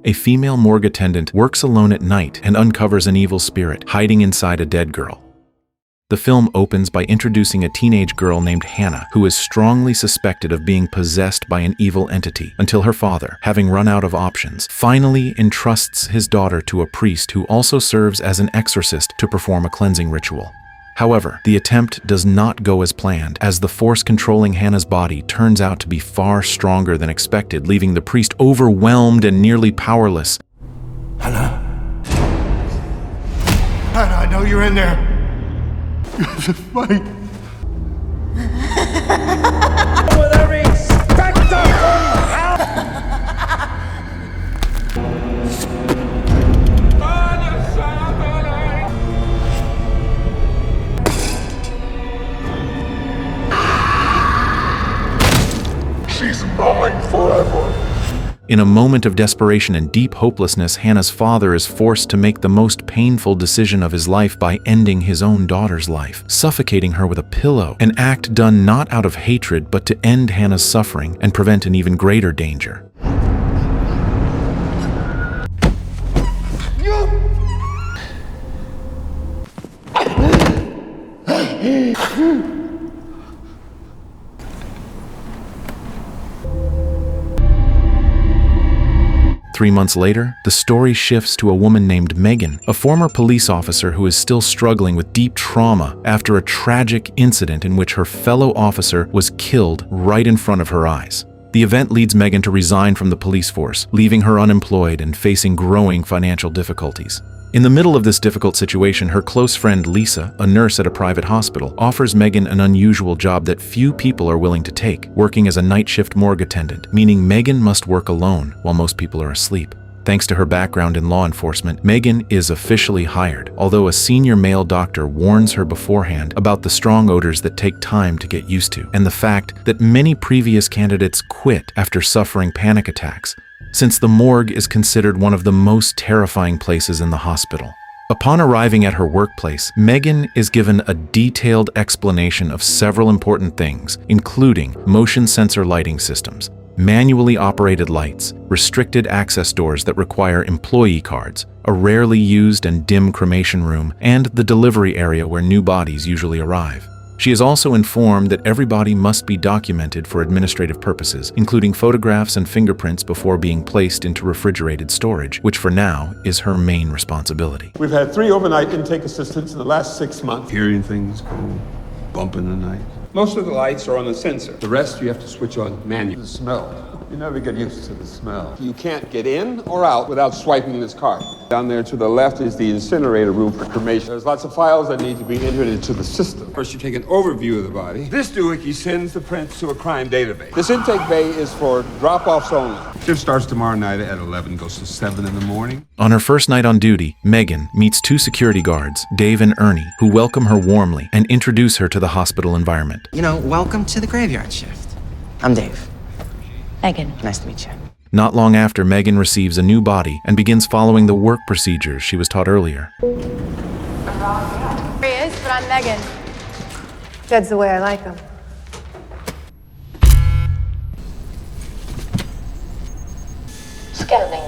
A female morgue attendant works alone at night and uncovers an evil spirit hiding inside a dead girl. The film opens by introducing a teenage girl named Hannah, who is strongly suspected of being possessed by an evil entity until her father, having run out of options, finally entrusts his daughter to a priest who also serves as an exorcist to perform a cleansing ritual. However, the attempt does not go as planned, as the force controlling Hannah's body turns out to be far stronger than expected, leaving the priest overwhelmed and nearly powerless. Hannah? Hannah, I know you're in there. You have to fight. With every specter from hell! She's mine forever. In a moment of desperation and deep hopelessness, Hannah's father is forced to make the most painful decision of his life by ending his own daughter's life, suffocating her with a pillow, an act done not out of hatred but to end Hannah's suffering and prevent an even greater danger. Three months later, the story shifts to a woman named Megan, a former police officer who is still struggling with deep trauma after a tragic incident in which her fellow officer was killed right in front of her eyes. The event leads Megan to resign from the police force, leaving her unemployed and facing growing financial difficulties. In the middle of this difficult situation, her close friend Lisa, a nurse at a private hospital, offers Megan an unusual job that few people are willing to take, working as a night shift morgue attendant, meaning Megan must work alone while most people are asleep. Thanks to her background in law enforcement, Megan is officially hired, although a senior male doctor warns her beforehand about the strong odors that take time to get used to, and the fact that many previous candidates quit after suffering panic attacks, since the morgue is considered one of the most terrifying places in the hospital. Upon arriving at her workplace, Megan is given a detailed explanation of several important things, including motion sensor lighting systems, manually operated lights, restricted access doors that require employee cards, a rarely used and dim cremation room, and the delivery area where new bodies usually arrive. She is also informed that every body must be documented for administrative purposes, including photographs and fingerprints before being placed into refrigerated storage, which for now is her main responsibility. We've had 3 overnight intake assistants in the last 6 months. Hearing things go bump in the night. Most of the lights are on the sensor. The rest you have to switch on manually. The smell. You never get used to the smell. You can't get in or out without swiping this card. Down there to the left is the incinerator room for cremation. There's lots of files that need to be entered into the system. First, you take an overview of the body. This doohickey sends the prints to a crime database. This intake bay is for drop-offs only. Shift starts tomorrow night at 11, goes to 7 in the morning. On her first night on duty, Megan meets 2 security guards, Dave and Ernie, who welcome her warmly and introduce her to the hospital environment. Welcome to the graveyard shift. I'm Dave. Megan. Nice to meet you. Not long after, Megan receives a new body and begins following the work procedures she was taught earlier. Here he is, but I'm Megan. Dead's the way I like him. Scanning.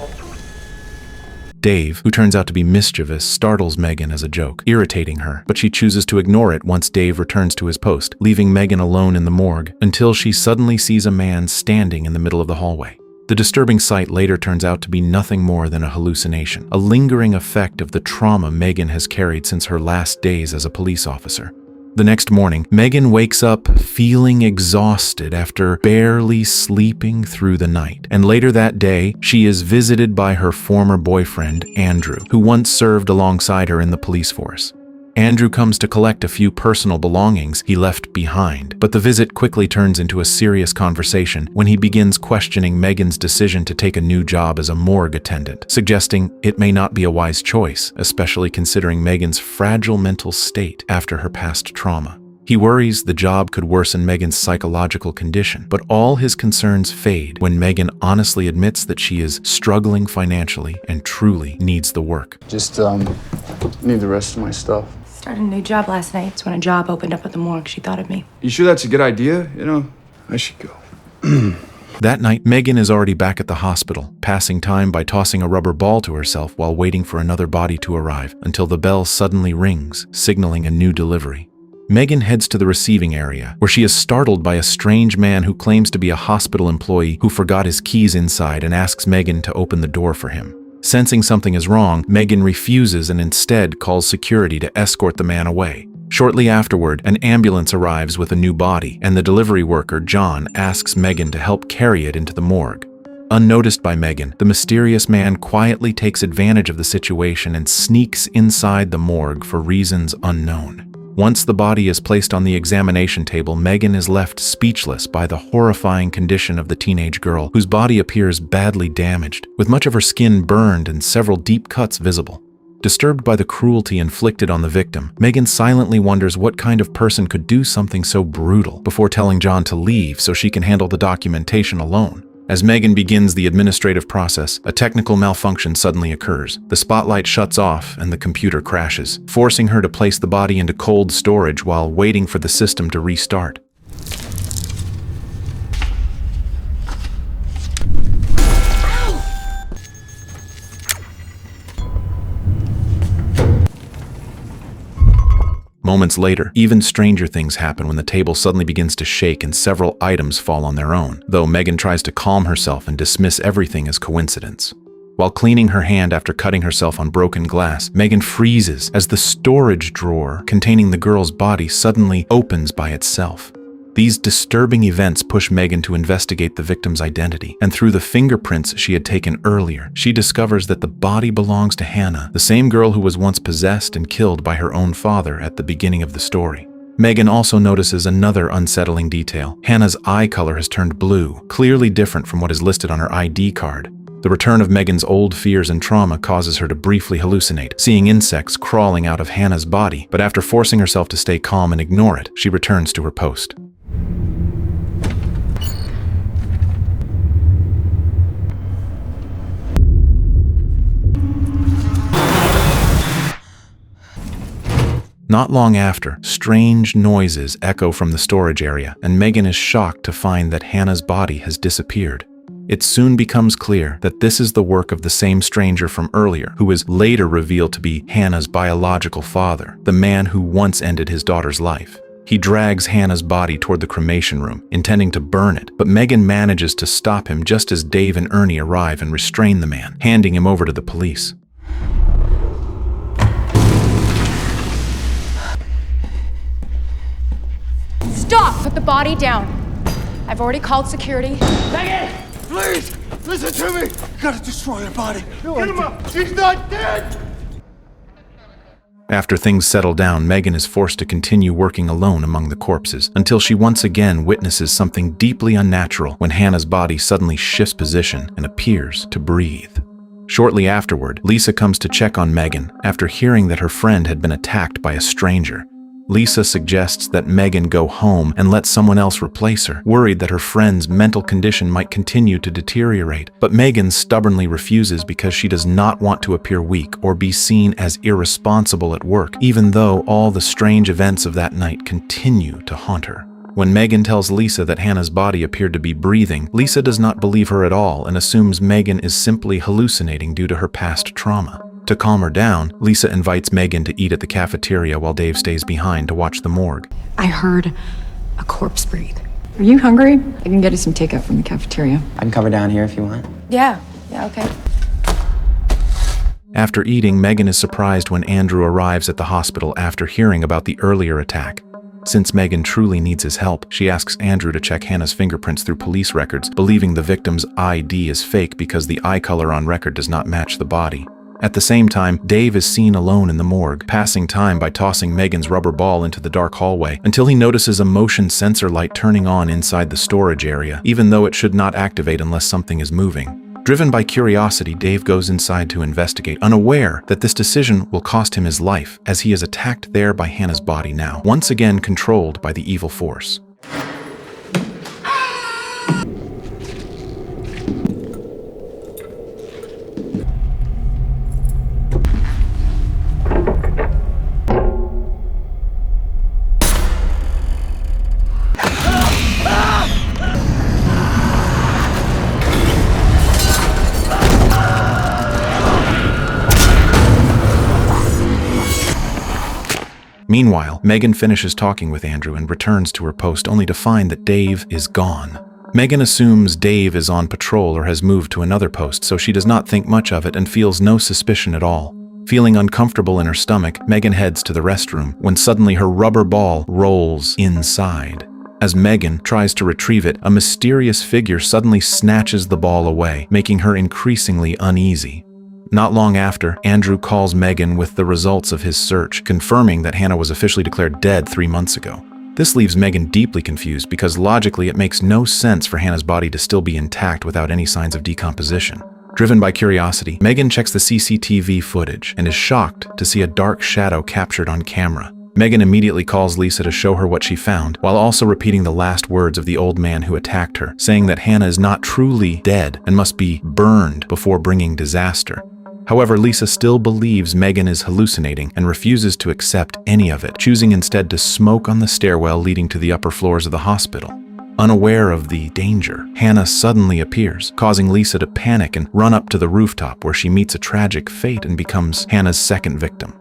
Dave, who turns out to be mischievous, startles Megan as a joke, irritating her, but she chooses to ignore it once Dave returns to his post, leaving Megan alone in the morgue until she suddenly sees a man standing in the middle of the hallway. The disturbing sight later turns out to be nothing more than a hallucination, a lingering effect of the trauma Megan has carried since her last days as a police officer. The next morning, Megan wakes up feeling exhausted after barely sleeping through the night. And later that day, she is visited by her former boyfriend, Andrew, who once served alongside her in the police force. Andrew comes to collect a few personal belongings he left behind, but the visit quickly turns into a serious conversation when he begins questioning Megan's decision to take a new job as a morgue attendant, suggesting it may not be a wise choice, especially considering Megan's fragile mental state after her past trauma. He worries the job could worsen Megan's psychological condition, but all his concerns fade when Megan honestly admits that she is struggling financially and truly needs the work. Just need the rest of my stuff. Started a new job last night. It's when a job opened up at the morgue. She thought of me. You sure that's a good idea? I should go. That night, Megan is already back at the hospital, passing time by tossing a rubber ball to herself while waiting for another body to arrive, until the bell suddenly rings, signaling a new delivery. Megan heads to the receiving area, where she is startled by a strange man who claims to be a hospital employee who forgot his keys inside and asks Megan to open the door for him. Sensing something is wrong, Megan refuses and instead calls security to escort the man away. Shortly afterward, an ambulance arrives with a new body, and the delivery worker, John, asks Megan to help carry it into the morgue. Unnoticed by Megan, the mysterious man quietly takes advantage of the situation and sneaks inside the morgue for reasons unknown. Once the body is placed on the examination table, Megan is left speechless by the horrifying condition of the teenage girl, whose body appears badly damaged, with much of her skin burned and several deep cuts visible. Disturbed by the cruelty inflicted on the victim, Megan silently wonders what kind of person could do something so brutal before telling John to leave so she can handle the documentation alone. As Megan begins the administrative process, a technical malfunction suddenly occurs. The spotlight shuts off and the computer crashes, forcing her to place the body into cold storage while waiting for the system to restart. Moments later, even stranger things happen when the table suddenly begins to shake and several items fall on their own, though Megan tries to calm herself and dismiss everything as coincidence. While cleaning her hand after cutting herself on broken glass, Megan freezes as the storage drawer containing the girl's body suddenly opens by itself. These disturbing events push Megan to investigate the victim's identity, and through the fingerprints she had taken earlier, she discovers that the body belongs to Hannah, the same girl who was once possessed and killed by her own father at the beginning of the story. Megan also notices another unsettling detail. Hannah's eye color has turned blue, clearly different from what is listed on her ID card. The return of Megan's old fears and trauma causes her to briefly hallucinate, seeing insects crawling out of Hannah's body, but after forcing herself to stay calm and ignore it, she returns to her post. Not long after, strange noises echo from the storage area, and Megan is shocked to find that Hannah's body has disappeared. It soon becomes clear that this is the work of the same stranger from earlier, who is later revealed to be Hannah's biological father, the man who once ended his daughter's life. He drags Hannah's body toward the cremation room, intending to burn it, but Megan manages to stop him just as Dave and Ernie arrive and restrain the man, handing him over to the police. Stop! Put the body down. I've already called security. Megan! Please, listen to me. Gotta destroy her body. Get him up. She's not dead. After things settle down, Megan is forced to continue working alone among the corpses until she once again witnesses something deeply unnatural when Hannah's body suddenly shifts position and appears to breathe. Shortly afterward, Lisa comes to check on Megan after hearing that her friend had been attacked by a stranger. Lisa suggests that Megan go home and let someone else replace her, worried that her friend's mental condition might continue to deteriorate. But Megan stubbornly refuses because she does not want to appear weak or be seen as irresponsible at work, even though all the strange events of that night continue to haunt her. When Megan tells Lisa that Hannah's body appeared to be breathing, Lisa does not believe her at all and assumes Megan is simply hallucinating due to her past trauma. To calm her down, Lisa invites Megan to eat at the cafeteria while Dave stays behind to watch the morgue. I heard a corpse breathe. Are you hungry? I can get you some takeout from the cafeteria. I can cover down here if you want. Yeah, okay. After eating, Megan is surprised when Andrew arrives at the hospital after hearing about the earlier attack. Since Megan truly needs his help, she asks Andrew to check Hannah's fingerprints through police records, believing the victim's ID is fake because the eye color on record does not match the body. At the same time, Dave is seen alone in the morgue, passing time by tossing Megan's rubber ball into the dark hallway until he notices a motion sensor light turning on inside the storage area, even though it should not activate unless something is moving. Driven by curiosity, Dave goes inside to investigate, unaware that this decision will cost him his life, as he is attacked there by Hannah's body now, once again controlled by the evil force. Meanwhile, Megan finishes talking with Andrew and returns to her post only to find that Dave is gone. Megan assumes Dave is on patrol or has moved to another post, so she does not think much of it and feels no suspicion at all. Feeling uncomfortable in her stomach, Megan heads to the restroom when suddenly her rubber ball rolls inside. As Megan tries to retrieve it, a mysterious figure suddenly snatches the ball away, making her increasingly uneasy. Not long after, Andrew calls Megan with the results of his search, confirming that Hannah was officially declared dead 3 months ago. This leaves Megan deeply confused because logically it makes no sense for Hannah's body to still be intact without any signs of decomposition. Driven by curiosity, Megan checks the CCTV footage and is shocked to see a dark shadow captured on camera. Megan immediately calls Lisa to show her what she found, while also repeating the last words of the old man who attacked her, saying that Hannah is not truly dead and must be burned before bringing disaster. However, Lisa still believes Megan is hallucinating and refuses to accept any of it, choosing instead to smoke on the stairwell leading to the upper floors of the hospital. Unaware of the danger, Hannah suddenly appears, causing Lisa to panic and run up to the rooftop where she meets a tragic fate and becomes Hannah's second victim.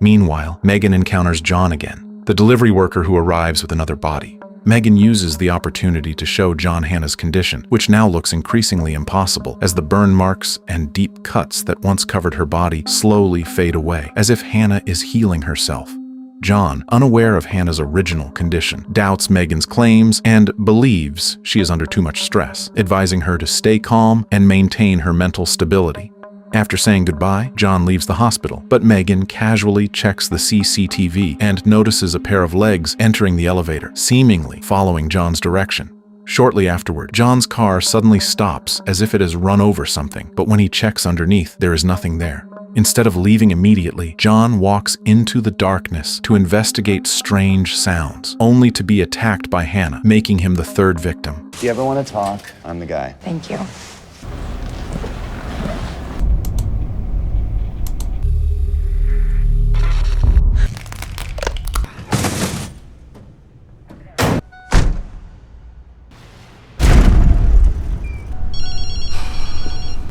Meanwhile, Megan encounters John again, the delivery worker who arrives with another body. Megan uses the opportunity to show John Hannah's condition, which now looks increasingly impossible as the burn marks and deep cuts that once covered her body slowly fade away, as if Hannah is healing herself. John, unaware of Hannah's original condition, doubts Megan's claims and believes she is under too much stress, advising her to stay calm and maintain her mental stability. After saying goodbye, John leaves the hospital, but Megan casually checks the CCTV and notices a pair of legs entering the elevator, seemingly following John's direction. Shortly afterward, John's car suddenly stops as if it has run over something, but when he checks underneath, there is nothing there. Instead of leaving immediately, John walks into the darkness to investigate strange sounds, only to be attacked by Hannah, making him the third victim. If you ever want to talk, I'm the guy. Thank you.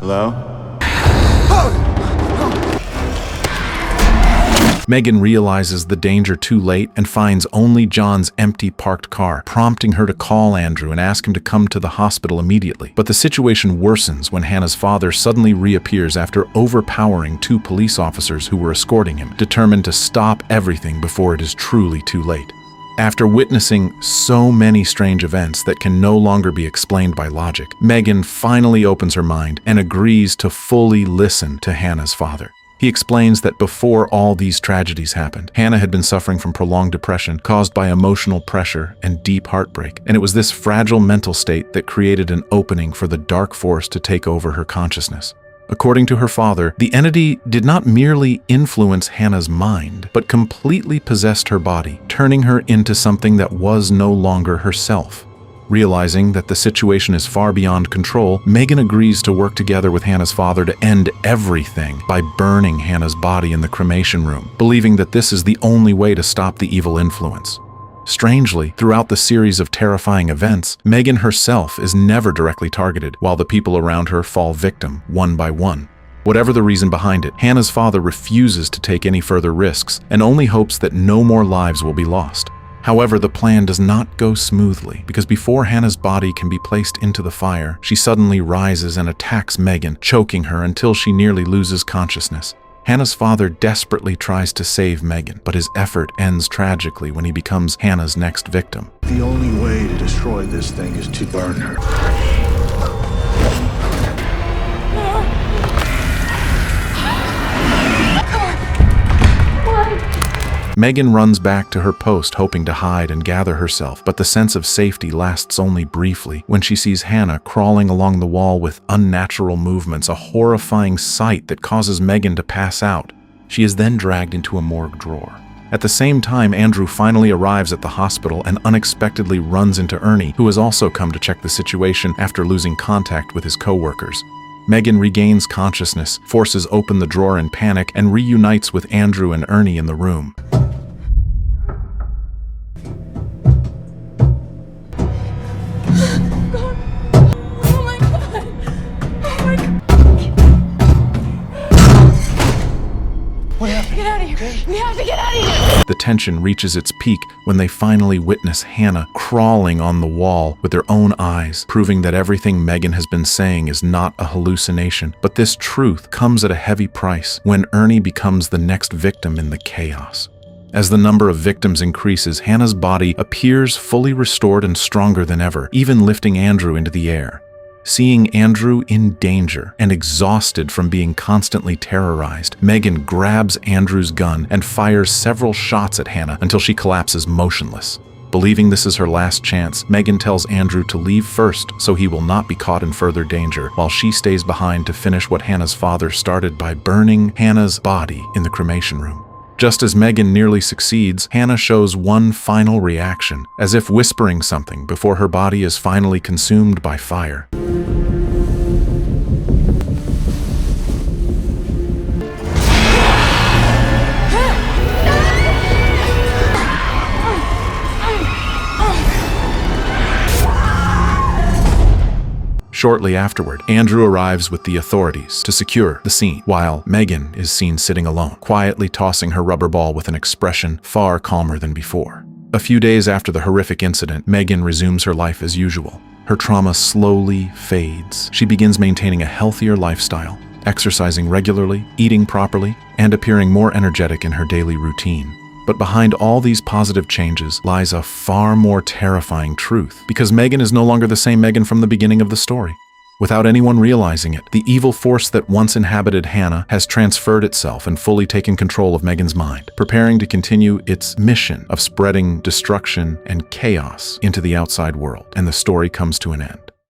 Hello? Megan realizes the danger too late and finds only John's empty parked car, prompting her to call Andrew and ask him to come to the hospital immediately. But the situation worsens when Hannah's father suddenly reappears after overpowering 2 police officers who were escorting him, determined to stop everything before it is truly too late. After witnessing so many strange events that can no longer be explained by logic, Megan finally opens her mind and agrees to fully listen to Hannah's father. He explains that before all these tragedies happened, Hannah had been suffering from prolonged depression caused by emotional pressure and deep heartbreak, and it was this fragile mental state that created an opening for the dark force to take over her consciousness. According to her father, the entity did not merely influence Hannah's mind, but completely possessed her body, turning her into something that was no longer herself. Realizing that the situation is far beyond control, Megan agrees to work together with Hannah's father to end everything by burning Hannah's body in the cremation room, believing that this is the only way to stop the evil influence. Strangely, throughout the series of terrifying events, Megan herself is never directly targeted, while the people around her fall victim, one by one. Whatever the reason behind it, Hannah's father refuses to take any further risks and only hopes that no more lives will be lost. However, the plan does not go smoothly, because before Hannah's body can be placed into the fire, she suddenly rises and attacks Megan, choking her until she nearly loses consciousness. Hannah's father desperately tries to save Megan, but his effort ends tragically when he becomes Hannah's next victim. The only way to destroy this thing is to burn her. Megan runs back to her post hoping to hide and gather herself, but the sense of safety lasts only briefly when she sees Hannah crawling along the wall with unnatural movements, a horrifying sight that causes Megan to pass out. She is then dragged into a morgue drawer. At the same time, Andrew finally arrives at the hospital and unexpectedly runs into Ernie, who has also come to check the situation after losing contact with his co-workers. Megan regains consciousness, forces open the drawer in panic, and reunites with Andrew and Ernie in the room. Get out of here. We have to get out of here. The tension reaches its peak when they finally witness Hannah crawling on the wall with their own eyes, proving that everything Megan has been saying is not a hallucination. But this truth comes at a heavy price when Ernie becomes the next victim in the chaos. As the number of victims increases, Hannah's body appears fully restored and stronger than ever, even lifting Andrew into the air. Seeing Andrew in danger and exhausted from being constantly terrorized, Megan grabs Andrew's gun and fires several shots at Hannah until she collapses motionless. Believing this is her last chance, Megan tells Andrew to leave first so he will not be caught in further danger, while she stays behind to finish what Hannah's father started by burning Hannah's body in the cremation room. Just as Megan nearly succeeds, Hannah shows one final reaction, as if whispering something before her body is finally consumed by fire. Shortly afterward, Andrew arrives with the authorities to secure the scene, while Megan is seen sitting alone, quietly tossing her rubber ball with an expression far calmer than before. A few days after the horrific incident, Megan resumes her life as usual. Her trauma slowly fades. She begins maintaining a healthier lifestyle, exercising regularly, eating properly, and appearing more energetic in her daily routine. But behind all these positive changes lies a far more terrifying truth, because Megan is no longer the same Megan from the beginning of the story. Without anyone realizing it, the evil force that once inhabited Hannah has transferred itself and fully taken control of Megan's mind, preparing to continue its mission of spreading destruction and chaos into the outside world, and the story comes to an end.